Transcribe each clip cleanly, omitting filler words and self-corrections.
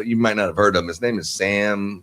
You might not have heard of him. His name is Sam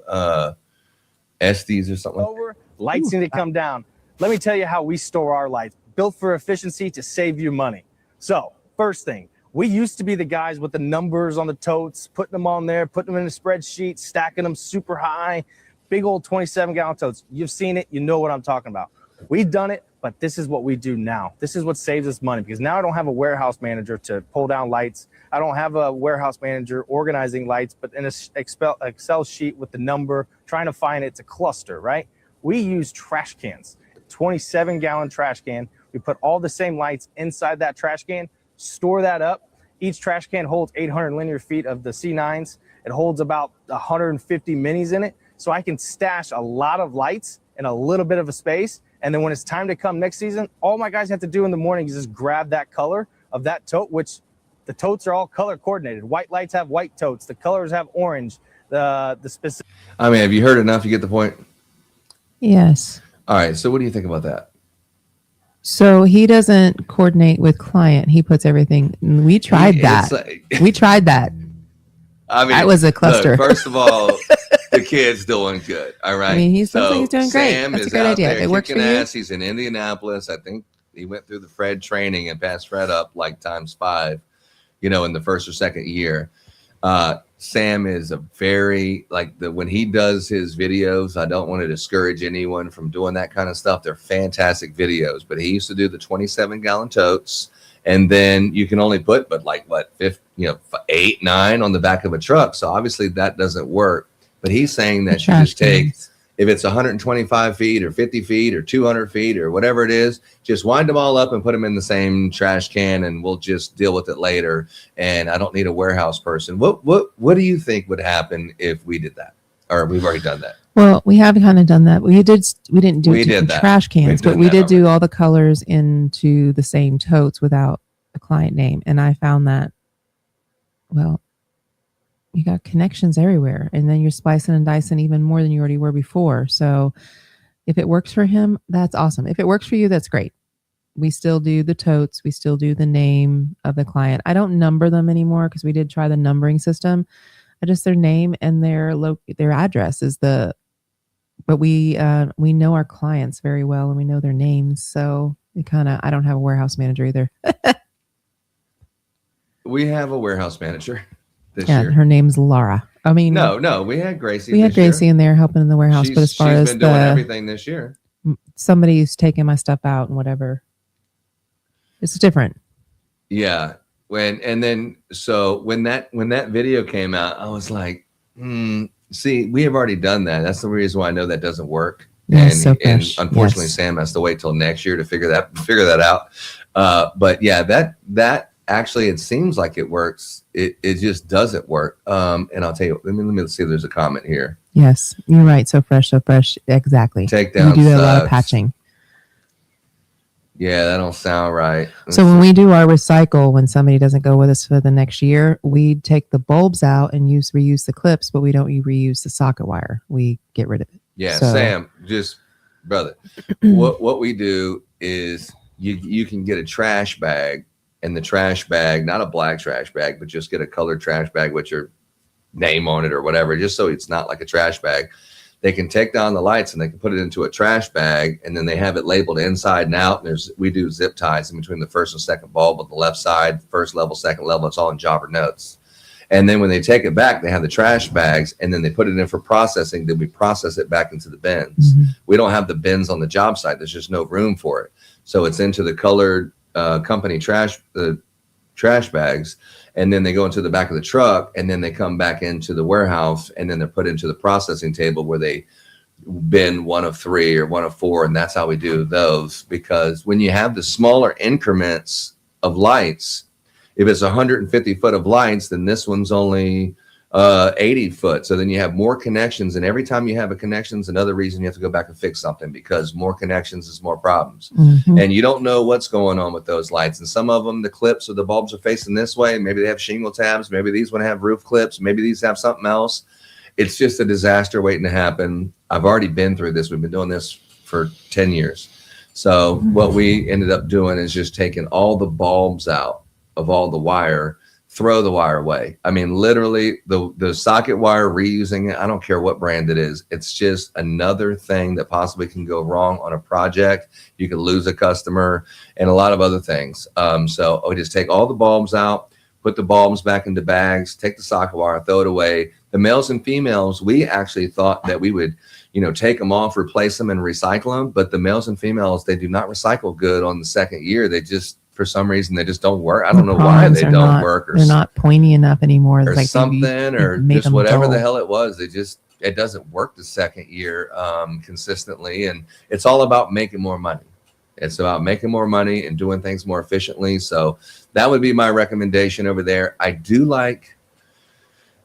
Estes or something. Over, lights need to come down. Let me tell you how we store our lights. Built for efficiency to save you money. So, first thing, we used to be the guys with the numbers on the totes, putting them on there, putting them in a spreadsheet, stacking them super high, big old 27-gallon totes. You've seen it. You know what I'm talking about. We've done it, but this is what we do now. This is what saves us money, because now I don't have a warehouse manager to pull down lights. I don't have a warehouse manager organizing lights, but in an Excel sheet with the number, trying to find it. It's a cluster, right? We use trash cans, 27-gallon trash can. We put all the same lights inside that trash can, store that up. Each trash can holds 800 linear feet of the C9s. It holds about 150 minis in it. So I can stash a lot of lights in a little bit of a space. And then when it's time to come next season, all my guys have to do in the morning is just grab that color of that tote, which the totes are all color coordinated. White lights have white totes. The colors have orange. The specific. I mean, have you heard enough? You get the point? Yes. All right. So what do you think about that? So he doesn't coordinate with client. He puts everything. We tried that. We tried that. I mean, that was a cluster. Look, first of all, the kid's doing good. All right. I mean, he's doing great. Sam That's is a great out idea. there It works for kicking you. ass. He's in Indianapolis. I think he went through the Fred training and passed Fred up like ×5, in the first or second year. Sam is a very when he does his videos, I don't want to discourage anyone from doing that kind of stuff. They're fantastic videos, but he used to do the 27-gallon totes, and then you can only put 8, 9 on the back of a truck. So obviously that doesn't work. But he's saying that you just take, if it's 125 feet or 50 feet or 200 feet or whatever it is, just wind them all up and put them in the same trash can, and we'll just deal with it later. And I don't need a warehouse person. What do you think would happen if we did that? Or we've already done that? Well, we have kind of done that. We didn't do it in trash cans, but we did do all the colors into the same totes without a client name. And I found that, well, you got connections everywhere, and then you're splicing and dicing even more than you already were before. So if it works for him, that's awesome. If it works for you, that's great. We still do the totes. We still do the name of the client. I don't number them anymore because we did try the numbering system. I just their name and their address is but we know our clients very well and we know their names. So I don't have a warehouse manager either. We have a warehouse manager. This year. Her name's Laura. I mean, no, we had Gracie. We had Gracie in there helping in the warehouse, but as far as she's been doing everything this year, somebody's taking my stuff out and whatever. It's different. Yeah. When that video came out, I was like, see, we have already done that. That's the reason why I know that doesn't work. Yes, and unfortunately, yes. Sam has to wait till next year to figure that out. But yeah, that actually, it seems like it works. It just doesn't work. And I'll tell you, let me see if there's a comment here. Yes, you're right. So fresh. Exactly. Take down. We do a lot of patching. Yeah, that don't sound right. So when we do our recycle, when somebody doesn't go with us for the next year, we take the bulbs out and reuse the clips, but we don't reuse the socket wire. We get rid of it. Yeah, so, Sam, brother, what we do is you can get a trash bag. And the trash bag, not a black trash bag, but just get a colored trash bag with your name on it or whatever, just so it's not like a trash bag. They can take down the lights and they can put it into a trash bag, and then they have it labeled inside and out. And we do zip ties in between the first and second bulb on the left side, first level, second level. It's all in jobber notes. And then when they take it back, they have the trash bags, and then they put it in for processing. Then we process it back into the bins. Mm-hmm. We don't have the bins on the job site. There's just no room for it. So it's into the colored company trash bags, and then they go into the back of the truck, and then they come back into the warehouse, and then they're put into the processing table where they bin 1 of 3 or 1 of 4, and that's how we do those. Because when you have the smaller increments of lights, if it's 150 foot of lights, then this one's only 80 foot. So then you have more connections, and every time you have a connection is another reason you have to go back and fix something, because more connections is more problems. Mm-hmm. And you don't know what's going on with those lights. And some of them, the clips or the bulbs are facing this way. Maybe they have shingle tabs. Maybe these one have roof clips. Maybe these have something else. It's just a disaster waiting to happen. I've already been through this. We've been doing this for 10 years. So what we ended up doing is just taking all the bulbs out of all the wire, throw the wire away. I mean, literally the socket wire, reusing it, I don't care what brand it is. It's just another thing that possibly can go wrong on a project. You could lose a customer and a lot of other things. So I would just take all the bulbs out, put the bulbs back into bags, take the socket wire, throw it away. The males and females, we actually thought that we would, take them off, replace them and recycle them. But the males and females, they do not recycle good on the second year. They just, for some reason, they just don't work. I don't know why they don't work, or they're not pointy enough anymore, or like something, or just whatever the hell it was. It doesn't work the second year consistently, and it's all about making more money. It's about making more money and doing things more efficiently. So that would be my recommendation over there. I do like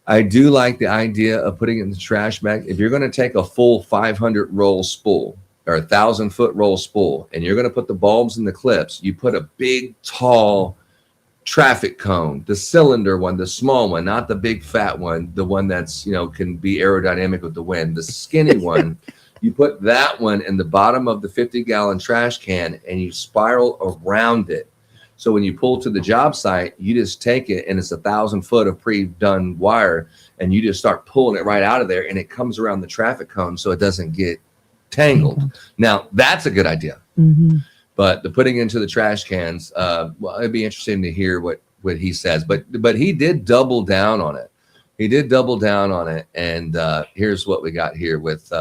the idea of putting it in the trash bag. If you're going to take a full 500 roll spool or 1,000 foot roll spool, and you're going to put the bulbs in the clips, you put a big, tall traffic cone, the cylinder one, the small one, not the big fat one, the one that's, can be aerodynamic with the wind, the skinny one. You put that one in the bottom of the 50-gallon trash can and you spiral around it. So when you pull to the job site, you just take it, and it's 1,000 foot of pre-done wire, and you just start pulling it right out of there, and it comes around the traffic cone so it doesn't get tangled. Now, that's a good idea. Mm-hmm. But the putting into the trash cans, well, it'd be interesting to hear what he says. But he did double down on it. And here's what we got here with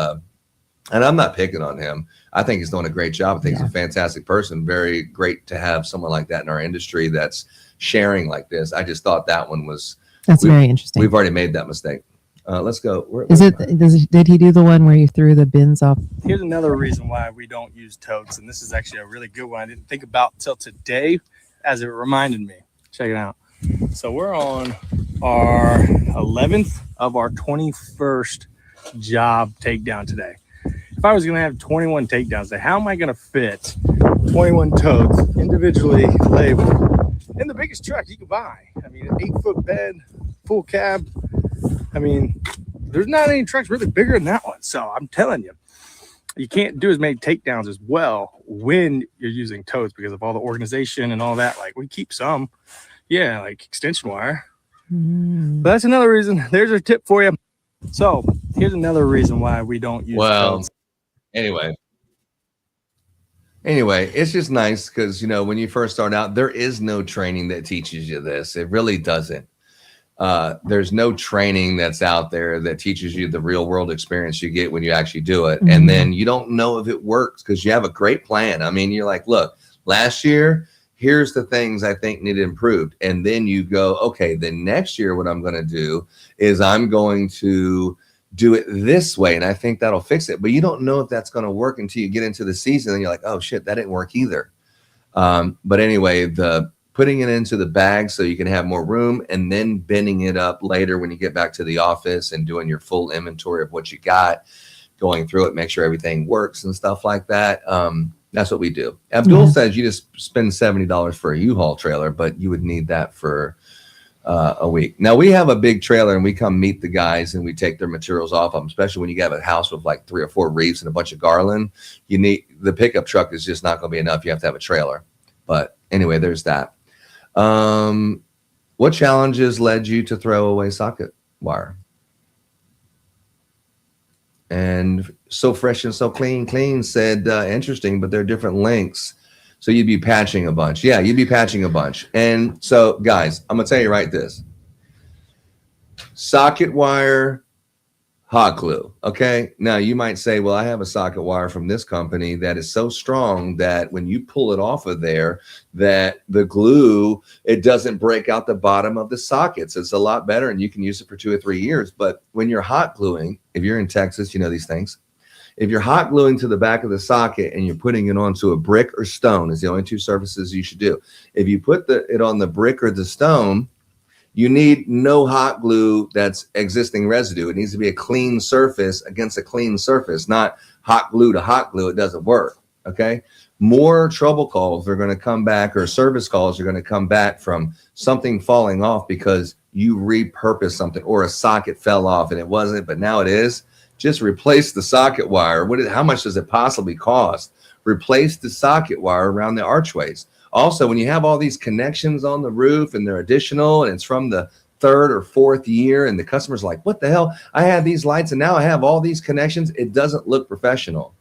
and I'm not picking on him. I think he's doing a great job. I think he's a fantastic person. Very great to have someone like that in our industry that's sharing like this. I just thought that one was... That's very interesting. We've already made that mistake. Let's go. Did he do the one where you threw the bins off? Here's another reason why we don't use totes, and this is actually a really good one I didn't think about until today, as it reminded me. Check it out. So we're on our 11th of our 21st job takedown today. If I was going to have 21 takedowns today, how am I going to fit 21 totes individually labeled in the biggest truck you can buy? I mean, an 8-foot bed, full cab. I mean, there's not any trucks really bigger than that one. So I'm telling you, you can't do as many takedowns as well when you're using totes because of all the organization and all that. Like, we keep some, like extension wire. But that's another reason. There's a tip for you. So here's another reason why we don't use totes. Anyway, it's just nice because, when you first start out, there is no training that teaches you this. It really doesn't. There's no training that's out there that teaches you the real world experience you get when you actually do it. Mm-hmm. And then you don't know if it works because you have a great plan. I mean, you're like, look, last year, here's the things I think need improved. And then you go, okay, then next year, what I'm going to do is I'm going to do it this way. And I think that'll fix it. But you don't know if that's going to work until you get into the season. And you're like, oh shit, that didn't work either. But anyway, the putting it into the bag so you can have more room, and then bending it up later when you get back to the office and doing your full inventory of what you got, going through it, make sure everything works and stuff like that. That's what we do. Abdul says you just spend $70 for a U-Haul trailer, but you would need that for a week. Now we have a big trailer and we come meet the guys and we take their materials off them, especially when you have a house with like 3 or 4 reefs and a bunch of garland. You need the pickup truck is just not going to be enough. You have to have a trailer. But anyway, there's that. What challenges led you to throw away socket wire? And so fresh and so clean said, interesting, but they're different lengths. So you'd be patching a bunch. Yeah, you'd be patching a bunch. And so, guys, I'm going to tell you right this. Socket wire, hot glue. Okay. Now, you might say, well, I have a socket wire from this company that is so strong that when you pull it off of there, that the glue, it doesn't break out the bottom of the sockets. It's a lot better, and you can use it for 2 or 3 years. But when you're hot gluing, if you're in Texas, you know these things. If you're hot gluing to the back of the socket and you're putting it onto a brick or stone, is the only 2 surfaces you should do. If you put it on the brick or the stone, you need no hot glue that's existing residue. It needs to be a clean surface against a clean surface, not hot glue to hot glue. It doesn't work. Okay. More trouble calls are going to come back, or service calls are going to come back from something falling off because you repurposed something, or a socket fell off and it wasn't, but now it is. Just replace the socket wire. How much does it possibly cost? Replace the socket wire around the archways. Also, when you have all these connections on the roof and they're additional and it's from the 3rd or 4th year and the customer's like, what the hell? I had these lights and now I have all these connections. It doesn't look professional.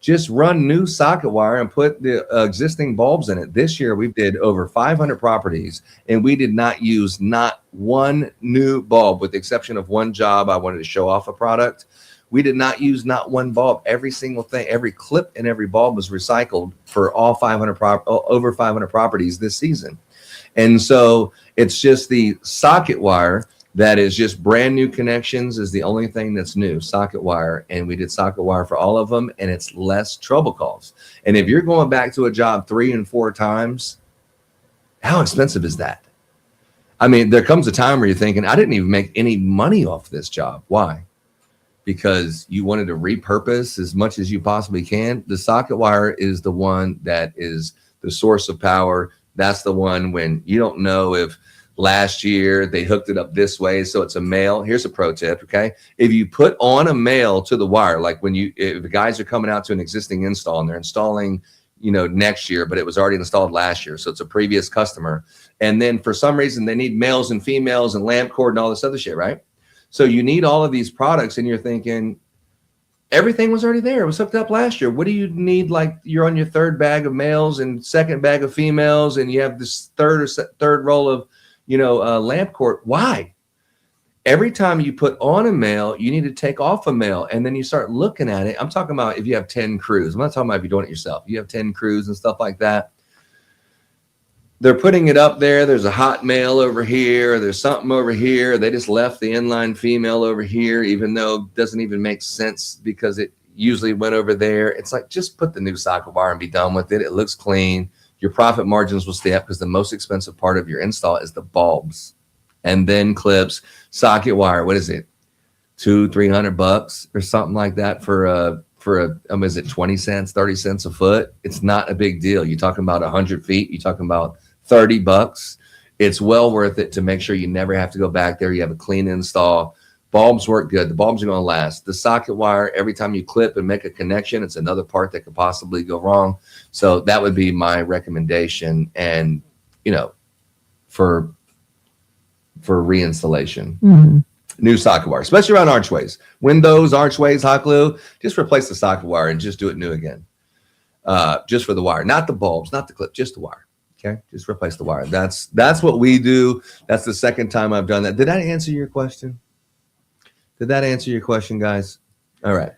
Just run new socket wire and put the existing bulbs in it. This year we did over 500 properties and we did not use not one new bulb, with the exception of one job. I wanted to show off a product. We did not use not one bulb. Every single thing, every clip and every bulb was recycled for all over 500 properties this season. And so it's just the socket wire that is just brand new connections is the only thing that's new, socket wire. And we did socket wire for all of them, and it's less trouble calls. And if you're going back to a job 3 and 4 times, how expensive is that? I mean, there comes a time where you're thinking, I didn't even make any money off this job. Why? Because you wanted to repurpose as much as you possibly can. The socket wire is the one that is the source of power. That's the one when you don't know if last year they hooked it up this way, so it's a male. Here's a pro tip, okay? If you put on a male to the wire, like if the guys are coming out to an existing install and they're installing, next year, but it was already installed last year, so it's a previous customer. And then for some reason they need males and females and lamp cord and all this other shit, right? So you need all of these products, and you're thinking everything was already there. It was hooked up last year. What do you need? Like you're on your 3rd bag of males and 2nd bag of females, and you have this third roll of lamp cord. Why? Every time you put on a male, you need to take off a male, and then you start looking at it. I'm talking about if you have 10 crews. I'm not talking about if you're doing it yourself. You have 10 crews and stuff like that. They're putting it up there. There's a hot male over here. There's something over here. They just left the inline female over here, even though it doesn't even make sense because it usually went over there. It's like, just put the new socket wire and be done with it. It looks clean. Your profit margins will stay up because the most expensive part of your install is the bulbs, and then clips, socket wire. What is it? $200-300 or something like that for is it 20 cents, 30 cents a foot? It's not a big deal. You're talking about 100 feet. You're talking about $30. It's well worth it to make sure you never have to go back there. You have a clean install. Bulbs work good. The bulbs are going to last. The socket wire, every time you clip and make a connection, it's another part that could possibly go wrong. So that would be my recommendation. And, for reinstallation, new socket wire, especially around archways, windows, archways, hot glue, just replace the socket wire and just do it new again. Just for the wire, not the bulbs, not the clip, just the wire. Okay. Just replace the wire. That's what we do. That's the 2nd time I've done that. Did that answer your question? Did that answer your question, guys? All right.